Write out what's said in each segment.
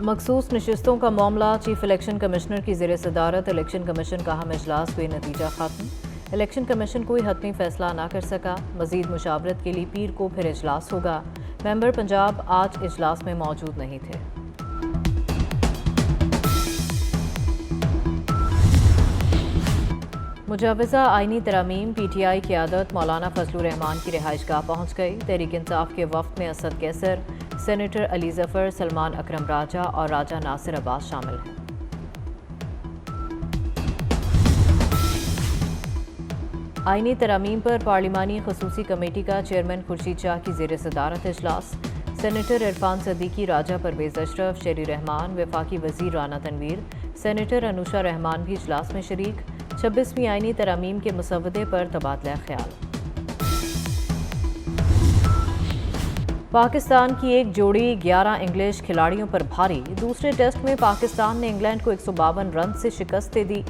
मखसूस नशिस्तों का मामला चीफ इलेक्शन कमिश्नर की ज़ेर सदारत इलेक्शन कमीशन का अहम इजलास बे नतीजा ख़त्म। इलेक्शन कमीशन कोई हतमी फैसला ना कर सका। मज़ीद मुशावरत के लिए पीर को फिर इजलास होगा। मेंबर पंजाब आज इजलास में मौजूद नहीं थे। मुजाविजा आइनी तरामीम PTI क़यादत मौलाना फजलुर रहमान की रिहाइशगाह पहुँच गई। तहरीक इंसाफ के वफ्द में असद कैसर, सेनेटर अली जफर, सलमान अकरम राजा और राजा नासिर अब्बास शामिल हैं। आइनी तरामीम पर पार्लिमानी खसूसी कमेटी का चेयरमैन खुर्शीद शाह की ज़ेर सदारत इजलास। सेनेटर इरफान सदीकी, राजा परवेज अशरफ, शेरी रहमान, वफाकी वजीर राना तनवीर, सेनेटर अनुशा रहमान भी इजलास में शरीक। 26वीं आइनी तरामीम के मुसवदे पर तबादला ख्याल। पाकिस्तान की एक जोड़ी 11 इंग्लिश खिलाड़ियों पर भारी। दूसरे टेस्ट में पाकिस्तान ने इंग्लैंड को 152 रन से शिकस्त दे दी।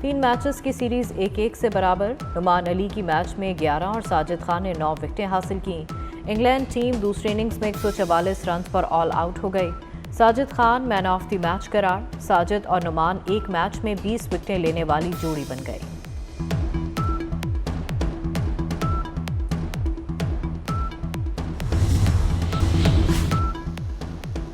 3 मैचेस की सीरीज 1-1 से बराबर। नुमान अली की मैच में 11 और साजिद खान ने 9 विकेटें हासिल की। इंग्लैंड टीम दूसरी इनिंग्स में 144 रन पर ऑल आउट हो गई। Sajid Khan man of the match करार। साजिद और नुमान एक मैच में 20 विकेटें लेने वाली जोड़ी बन गई।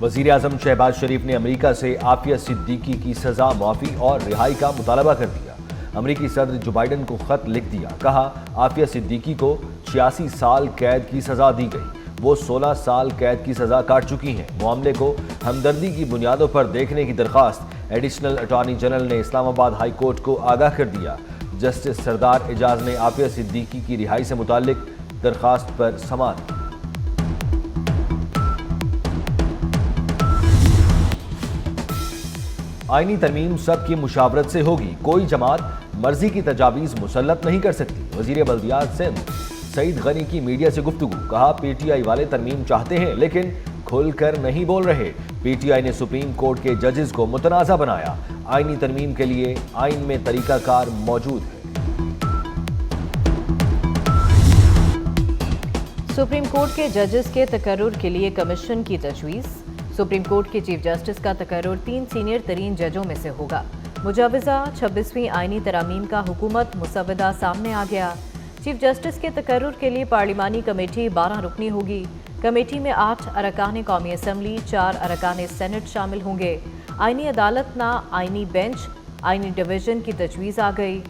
वज़ीर आज़म शहबाज शरीफ ने अमेरिका से आफिया सिद्दीकी की सजा मुआफ़ी और रिहाई का मुतालबा कर दिया। अमेरिकी सदर जो बाइडन को खत लिख दिया। कहा, आफिया सिद्दीकी को 86 साल कैद की सजा दी गई। वो 16 साल कैद की सजा काट चुकी हैं। मामले को हमदर्दी की बुनियादों पर देखने की दरख्वास्त एडिशनल अटॉर्नी जनरल ने इस्लामाबाद हाई कोर्ट को आगाह कर दिया। जस्टिस सरदार एजाज ने आफिया सिद्दीकी की रिहाई से मुताल्लिक दरख्वास्त पर समाअत की। आईनी तरमीम सब की मुशावरत से होगी। कोई जमात मर्जी की तजावीज़ मुसल्लत नहीं कर सकती। वज़ीर बल्दियात सिंध सईद गनी की मीडिया से गुफ्तगू। कहा, PTI वाले तरमीम चाहते हैं लेकिन खुलकर नहीं बोल रहे। PTI ने सुप्रीम कोर्ट के जजेस को मुतनाज़ा बनाया। आईनी तरमीम के लिए आइन में तरीकाकार मौजूद है। सुप्रीम कोर्ट के जजेस के तकर्रुर के लिए कमीशन की तजवीज़। सुप्रीम कोर्ट के चीफ जस्टिस का तकर्रुर 3 सीनियर तरीन जजों में से होगा। मुजाविजा 26वीं आइनी तरामीम का हुकूमत मुसवदा सामने आ गया। चीफ जस्टिस के तकर्रुर के लिए पार्लिमानी कमेटी 12 रुकनी होगी। कमेटी में 8 अरकान कौमी असम्बली, 4 अरकान सेनेट शामिल होंगे। आइनी अदालत ना आइनी बेंच, आइनी डिवीज़न की तजवीज़ आ गई।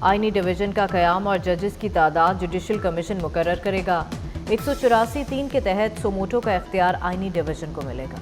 आइनी डिवीज़न का क़याम और जजेस की तादाद जुडिशल कमीशन मुकर्रर करेगा। 184(3) के तहत सोमोटो का इख्तियार आइनी डिवीज़न को मिलेगा।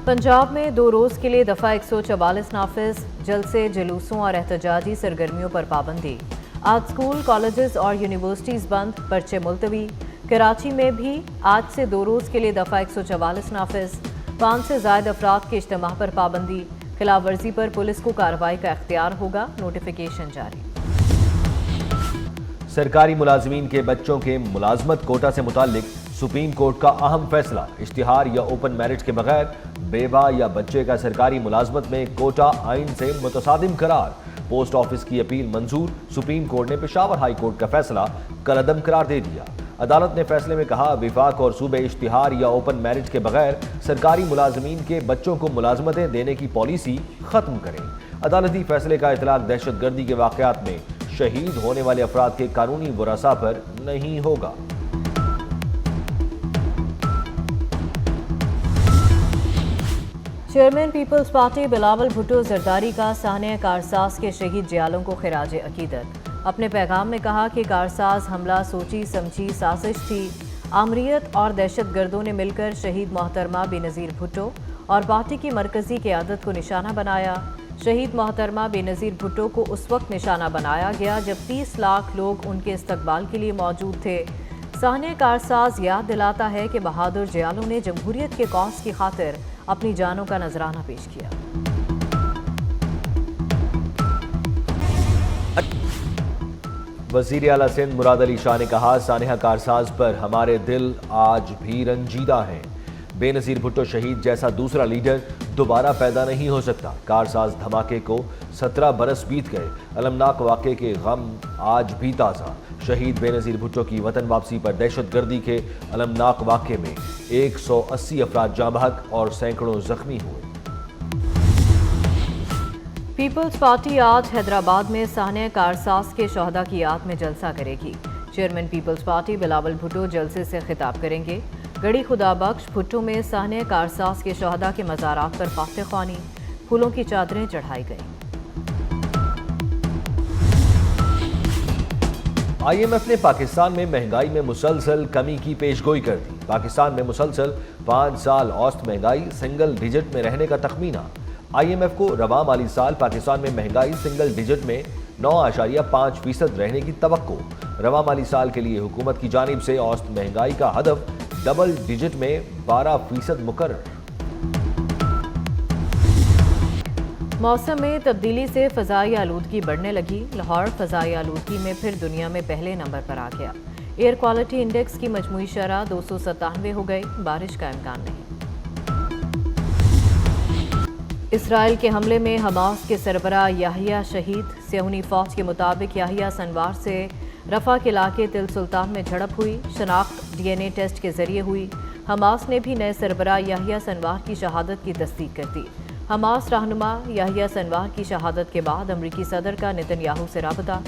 पंजाब में 2 रोज़ के लिए दफ़ा 144 नाफिज। जलसे, जुलूसों और एहतजाजी सरगर्मियों पर पाबंदी। आज स्कूल, कॉलेजेस और यूनिवर्सिटीज़ बंद, पर्चे मुलतवी। कराची में भी आज से 2 रोज़ के लिए दफ़ा 144 नाफिज। 5 से ज़ायद अफराद के इज्तिमा पर पाबंदी। खिलाफ वर्जी पर पुलिस को कार्रवाई का इख्तियार होगा। नोटिफिकेशन जारी। सरकारी मुलाजमीन के बच्चों के मुलाजमत कोटा से मुताल्लिक सुप्रीम कोर्ट का अहम फैसला। इश्तिहार या ओपन मैरिज के बगैर बेवा या बच्चे का सरकारी मुलाजमत में कोटा आइन से मुतसादिम करार। पोस्ट ऑफिस की अपील मंजूर। सुप्रीम कोर्ट ने पेशावर हाई कोर्ट का फैसला कलअदम करार दे दिया। अदालत ने फैसले में कहा, विफाक और सूबे इश्तिहार या ओपन मैरिज के बगैर सरकारी मुलाजमीन के बच्चों को मुलाजमतें देने की पॉलिसी खत्म करें। अदालती फैसले का इतलाक दहशत गर्दी के वाकयात में शहीद होने वाले अफराद के कानूनी वरासा पर नहीं होगा। चेयरमैन पीपल्स पार्टी बिलावल भुट्टो जरदारी का साहने कारसाज के शहीद जियालों को खिराज अकीदत। अपने पैगाम में कहा कि कारसाज हमला सोची समझी साजिश थी। आमरीत और दहशत गर्दों ने मिलकर शहीद मोहतरमा बेनज़ीर भुट्टो और पार्टी की मरकजी क़यादत को निशाना बनाया। शहीद मोहतरमा बेनज़ीर भुट्टो को उस वक्त निशाना बनाया गया जब 30 लाख लोग उनके इस्तकबाल के लिए मौजूद थे। साहने कारसाज याद दिलाता है कि बहादुर जियालों ने जमहूरियत के कौस की खातिर अपनी जानों का नजराना पेश किया। वज़ीर आला सिंध मुराद अली शाह ने कहा, सानिहा कारसाज पर हमारे दिल आज भी रंजीदा हैं। بے نظیر بھٹو شہید جیسا دوسرا لیڈر دوبارہ پیدا نہیں ہو سکتا۔ کارساز دھماکے کو 17 برس بیت گئے، المناک واقعے کے غم آج بھی تازہ۔ شہید بے نظیر بھٹو کی وطن واپسی پر دہشت گردی کے المناک واقعے میں 180 افراد جاں بحق اور سینکڑوں زخمی ہوئے۔ پیپلز پارٹی آج حیدرآباد میں سانحہ کارساز کے شہداء کی یاد میں جلسہ کرے گی۔ چیئرمین پیپلز پارٹی بلاول بھٹو جلسے سے خطاب کریں گے۔ گڑھی خدا بخش بھٹو میں سانحہ کارساز کے شہداء کے مزارات پر فاتح خوانی، پھولوں کی چادریں چڑھائی گئیں۔ آئی ایم ایف نے پاکستان میں مہنگائی میں مسلسل کمی کی پیشگوئی کر دی۔ پاکستان میں مسلسل 5 سال اوسط مہنگائی سنگل ڈیجٹ میں رہنے کا تخمینہ۔ آئی ایم ایف کو رواں مالی سال پاکستان میں مہنگائی سنگل ڈیجٹ میں 9.5% رہنے کی توقع۔ رواں مالی سال کے لیے حکومت کی جانب سے اوسط مہنگائی کا ہدف ڈبل ڈیجٹ میں 12% مقرر۔ موسم میں تبدیلی سے فضائی آلودگی بڑھنے لگی۔ لاہور فضائی آلودگی میں پھر دنیا میں پہلے نمبر پر آ گیا۔ ایئر کوالٹی انڈیکس کی مجموعی شرح 297 ہو گئی، بارش کا امکان نہیں۔ اسرائیل کے حملے میں حماس کے سربراہ یحییٰ شہید۔ صہیونی فوج کے مطابق یحییٰ سنوار سے رفح کے علاقے تل سلطان میں جھڑپ ہوئی، شناخت ڈی این اے ٹیسٹ کے ذریعے ہوئی۔ حماس نے بھی نئے سربراہ یحییٰ سنوار کی شہادت کی تصدیق کر دی۔ حماس رہنما یحییٰ سنوار کی شہادت کے بعد امریکی صدر کا نتن یاہو سے رابطہ۔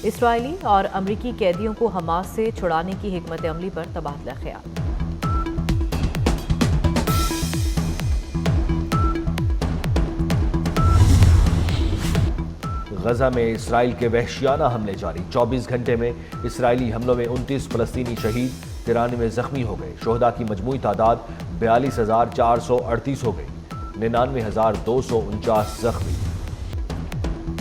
اسرائیلی اور امریکی قیدیوں کو حماس سے چھڑانے کی حکمت عملی پر تبادلہ خیال۔ غزہ میں اسرائیل کے وحشیانہ حملے جاری۔ 24 گھنٹے میں اسرائیلی حملوں میں 29 فلسطینی شہید، 93 زخمی ہو گئے۔ شہداء کی مجموعی تعداد 42,438 ہو گئی، 99,249 زخمی۔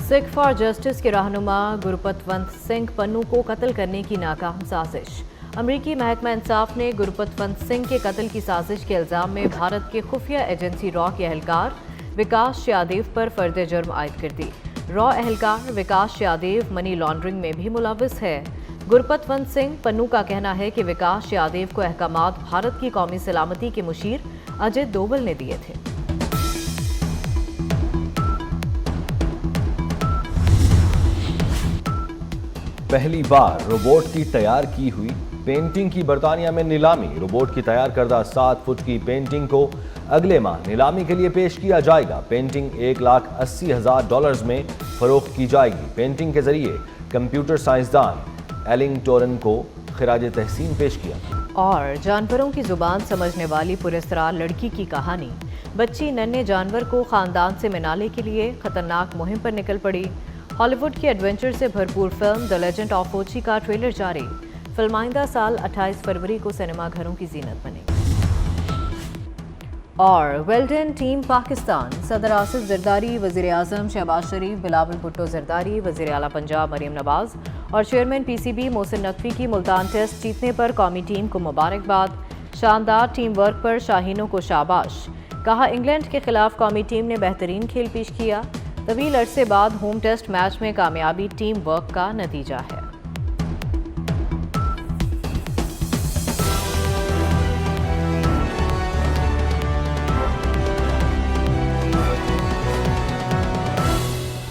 سکھ فار جسٹس کے رہنما گرپتونت سنگھ پنو کو قتل کرنے کی ناکام سازش۔ امریکی محکمہ انصاف نے گرپتونت سنگھ کے قتل کی سازش کے الزام میں بھارت کے خفیہ ایجنسی را کے اہلکار وکاس یادیو پر فرد جرم عائد کر دی۔ را اہلکار وکاس یادیو منی لانڈرنگ میں بھی ملوث ہے۔ گرپتونت سنگھ پنو کا کہنا ہے کہ وکاس یادیو کو احکامات بھارت کی قومی سلامتی کے مشیر اجے دوول نے دیے تھے۔ پہلی بار روبوٹ کی تیار کی ہوئی پینٹنگ کی برطانیہ میں نیلامی۔ روبوٹ کی تیار کردہ 7 فٹ کی پینٹنگ کو اگلے ماہ نیلامی کے لیے پیش کیا جائے گا۔ پینٹنگ $180,000 میں فروخت کی جائے گی۔ پینٹنگ کے ذریعے کمپیوٹر سائنسدان ایلنگ ٹورن کو خراج تحسین پیش کیا۔ اور جانوروں کی زبان سمجھنے والی پراسرار لڑکی کی کہانی۔ بچی ننھے جانور کو خاندان سے منانے کے لیے خطرناک مہم پر نکل پڑی۔ ہالی ووڈ کی ایڈونچر سے بھرپور film the legend of Uchi کا ٹریلر جاری۔ فلم آئندہ سال 28 فروری کو سنیما گھروں کی زینت بنے گی۔ اور ویلڈن ٹیم پاکستان، صدر آصف زرداری، وزیر اعظم شہباز شریف، بلاول بھٹو زرداری، وزیر اعلیٰ پنجاب مریم نواز اور chairman P C B Mohsin Naqvi کی ملتان ٹیسٹ جیتنے پر قومی ٹیم کو مبارکباد۔ شاندار ٹیم ورک پر شاہینوں کو شاباش۔ کہا انگلینڈ کے خلاف قومی ٹیم نے بہترین کھیل پیش کیا۔ طویل عرصے بعد ہوم ٹیسٹ میچ میں کامیابی ٹیم ورک کا نتیجہ ہے۔